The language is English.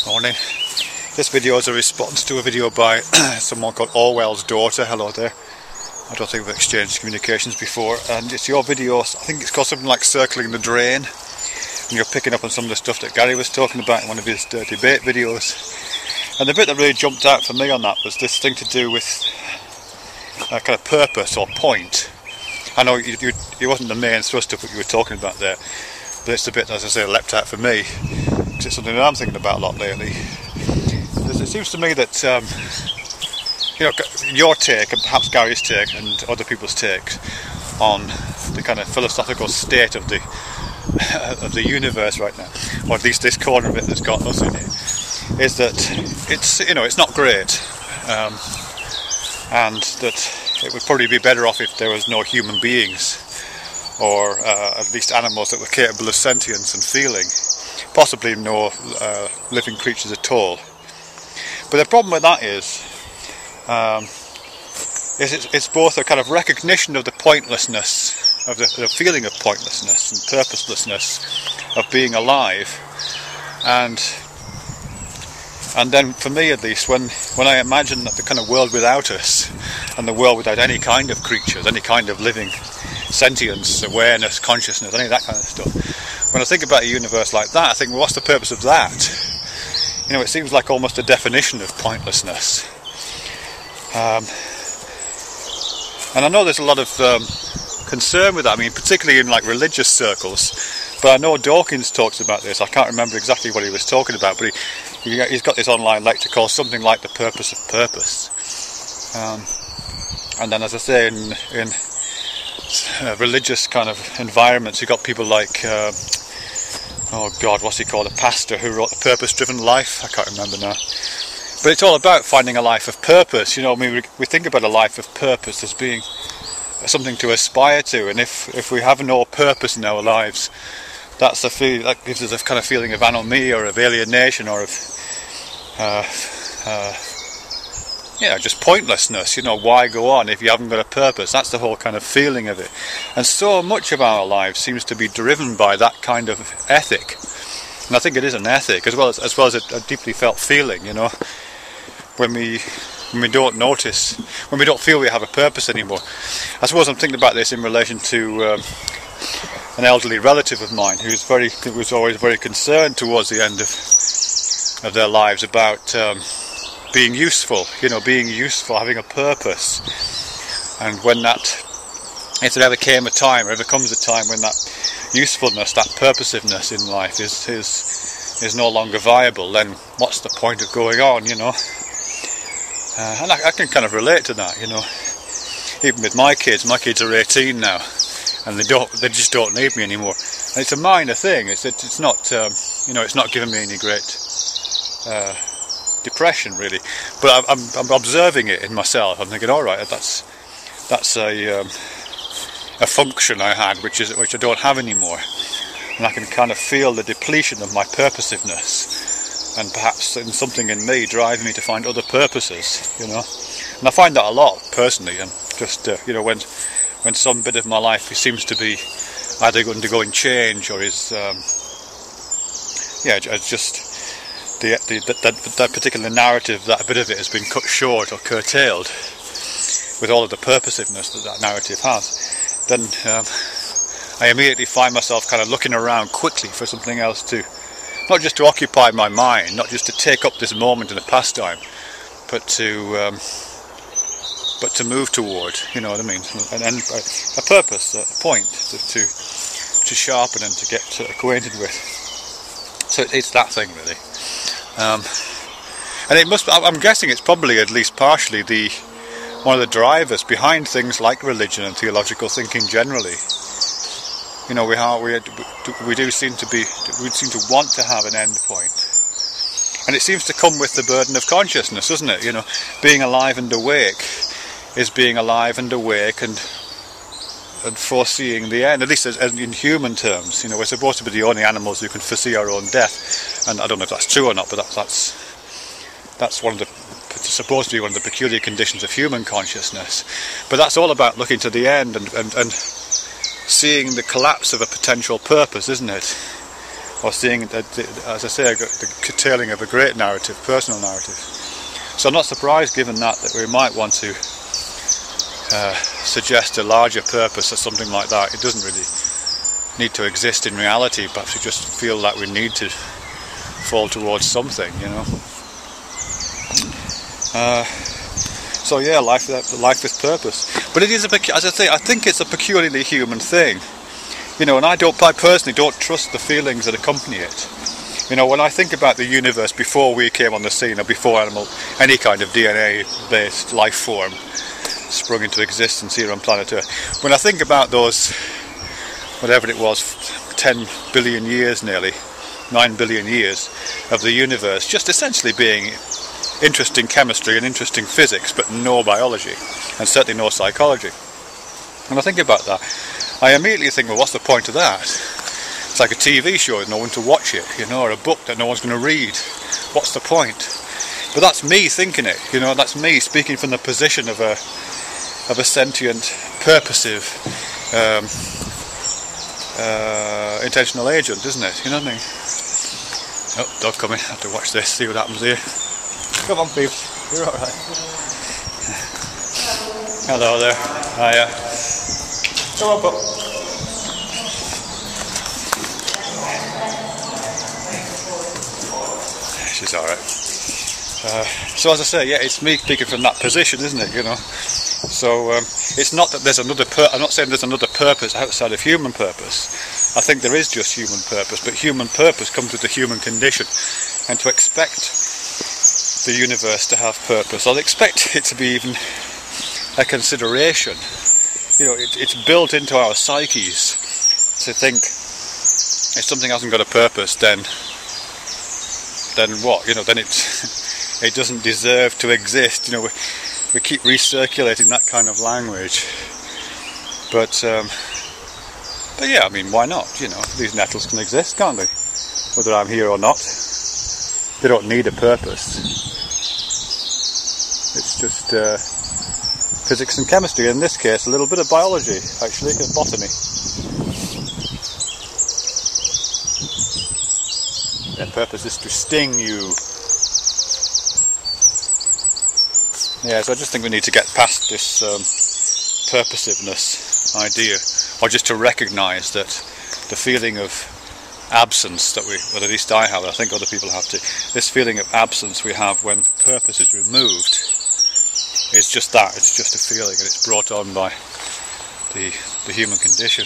Morning. This video is a response to a video by someone called OrwellsDaughter. Hello there. I don't think we've exchanged communications before, and it's your video. I think it's called something like Circling the Drain, and you're picking up on some of the stuff that Gary was talking about in one of his debate videos. And the bit that really jumped out for me on that was this thing to do with kind of purpose or point. I know it wasn't the main thrust of what you were talking about there, but it's the bit, as I say, leapt out for me. It's something that I'm thinking about a lot lately. It seems to me that your take, and perhaps Gary's take, and other people's takes on the kind of philosophical state of the universe right now, or at least this corner of it that's got us in it, is that it's not great, and that it would probably be better off if there was no human beings, or at least animals that were capable of sentience and feeling. Possibly no living creatures at all. But the problem with that is it's both a kind of recognition of the pointlessness, of the feeling of pointlessness and purposelessness of being alive, and then for me at least, when I imagine that the kind of world without us, and the world without any kind of creatures, any kind of living sentience, awareness, consciousness, any of that kind of stuff, when I think about a universe like that, I think, well, what's the purpose of that? It seems like almost a definition of pointlessness. And I know there's a lot of concern with that. I mean, particularly in like religious circles. But I know Dawkins talks about this. I can't remember exactly what he was talking about, but he's got this online lecture called something like The Purpose of Purpose. And then, as I say, in religious kind of environments, you've got people like oh God, what's he called? A pastor who wrote The Purpose-Driven Life. I can't remember now. But it's all about finding a life of purpose. I mean, we think about a life of purpose as being something to aspire to, and if we have no purpose in our lives, that gives us a kind of feeling of anomie or of alienation or of just pointlessness. Why go on if you haven't got a purpose? That's the whole kind of feeling of it. And so much of our lives seems to be driven by that kind of ethic. And I think it is an ethic as well as a deeply felt feeling, when we don't notice, when we don't feel we have a purpose anymore. I suppose I'm thinking about this in relation to an elderly relative of mine who was always very concerned towards the end of their lives about being useful, having a purpose. And if there ever came a time, or ever comes a time when that usefulness, that purposiveness in life is no longer viable, then what's the point of going on, And I can kind of relate to that, Even with my kids are 18 now, and they just don't need me anymore. And it's a minor thing. It's not it's not giving me any great depression really, but I'm observing it in myself. I'm thinking, all right, that's a function I had which I don't have anymore, and I can kind of feel the depletion of my purposiveness, and perhaps something in me driving me to find other purposes, And I find that a lot personally, and just when some bit of my life seems to be either undergoing change or is just that particular narrative, that bit of it has been cut short or curtailed with all of the purposiveness that narrative has, then I immediately find myself kind of looking around quickly for something else not just to occupy my mind, not just to take up this moment in a pastime, but to move toward, you know what I mean, and a purpose, a point to sharpen and to get acquainted with. So it's that thing really. And it must. I'm guessing it's probably at least partially one of the drivers behind things like religion and theological thinking generally. We seem to want to have an end point, and it seems to come with the burden of consciousness, doesn't it? Being alive and awake is being alive and awake and foreseeing the end, at least in human terms. We're supposed to be the only animals who can foresee our own death, and I don't know if that's true or not, but that's supposed to be one of the peculiar conditions of human consciousness. But that's all about looking to the end and seeing the collapse of a potential purpose, isn't it? or seeing, as I say, the curtailing of a great narrative, personal narrative. So I'm not surprised, given that we might want to suggest a larger purpose or something like that. It doesn't really need to exist in reality. Perhaps we just feel that we need to fall towards something, you know. So yeah, life with purpose. But it is, as I say, I think it's a peculiarly human thing. You know, and I personally don't trust the feelings that accompany it. You know, when I think about the universe before we came on the scene, or before any kind of DNA-based life form sprung into existence here on planet Earth, when I think about those, whatever it was, 10 billion years nearly, 9 billion years of the universe, just essentially being interesting chemistry and interesting physics, but no biology, and certainly no psychology. When I think about that, I immediately think, well, what's the point of that? It's like a TV show, no one to watch it, you know, or a book that no one's going to read. What's the point? But that's me thinking it, you know, that's me speaking from the position of a sentient, purposive, intentional agent, isn't it? You know what I mean? Oh, dog coming, I have to watch this, see what happens here. Come on, Peeps, you're alright. Hello there. Hiya. Come on, pup. She's alright. So as I say, yeah, it's me speaking from that position, isn't it, you know? So it's not that there's another I'm not saying there's another purpose outside of human purpose. I think there is just human purpose, but human purpose comes with the human condition. And to expect the universe to have purpose, I'd expect it to be even a consideration. You know, it's built into our psyches to think if something hasn't got a purpose, then what? You know, then it doesn't deserve to exist. You know, we keep recirculating that kind of language. But yeah, I mean, why not? You know, these nettles can exist, can't they? Whether I'm here or not, they don't need a purpose. It's just physics and chemistry, in this case a little bit of biology, actually, and botany. Their purpose is to sting you. Yeah, so I just think we need to get past this purposiveness idea, or just to recognise that the feeling of absence that well, at least I have, I think other people have too, this feeling of absence we have when purpose is removed, it's just that, it's just a feeling, and it's brought on by the human condition.